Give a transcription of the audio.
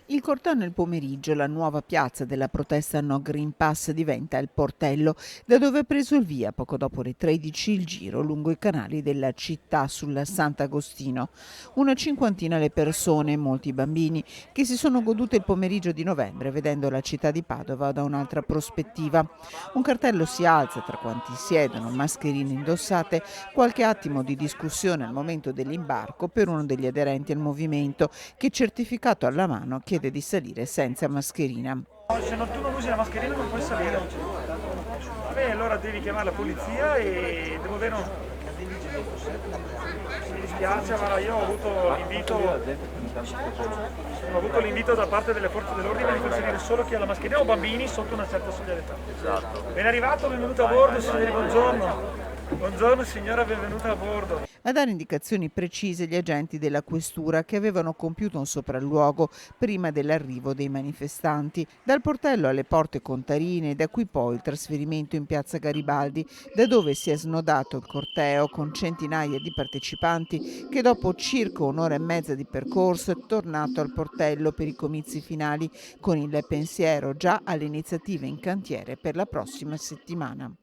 Il corteo nel pomeriggio, la nuova piazza della protesta No Green Pass diventa il portello da dove ha preso il via poco dopo le 13 il giro lungo i canali della città sul Sant'Agostino. Una cinquantina le persone, molti bambini, che si sono godute il pomeriggio di novembre vedendo la città di Padova da un'altra prospettiva. Un cartello si alza tra quanti siedono, mascherine indossate, qualche attimo di discussione al momento dell'imbarco per uno degli aderenti al movimento che, certificato alla mano, chiede di salire senza mascherina. Se tu non usi la mascherina non puoi salire. Vabbè, allora devi chiamare la polizia e devo avere un... Mi dispiace, ma io ho avuto l'invito da parte delle forze dell'ordine di far salire solo chi ha la mascherina o bambini sotto una certa soglia d'età. Esatto. Ben arrivato, benvenuto a bordo, signori, buongiorno. Buongiorno signora, benvenuta a bordo. A dare indicazioni precise gli agenti della questura che avevano compiuto un sopralluogo prima dell'arrivo dei manifestanti. Dal portello alle porte contarine, da qui poi il trasferimento in piazza Garibaldi, da dove si è snodato il corteo con centinaia di partecipanti che dopo circa un'ora e mezza di percorso è tornato al portello per i comizi finali con il pensiero già alle iniziative in cantiere per la prossima settimana.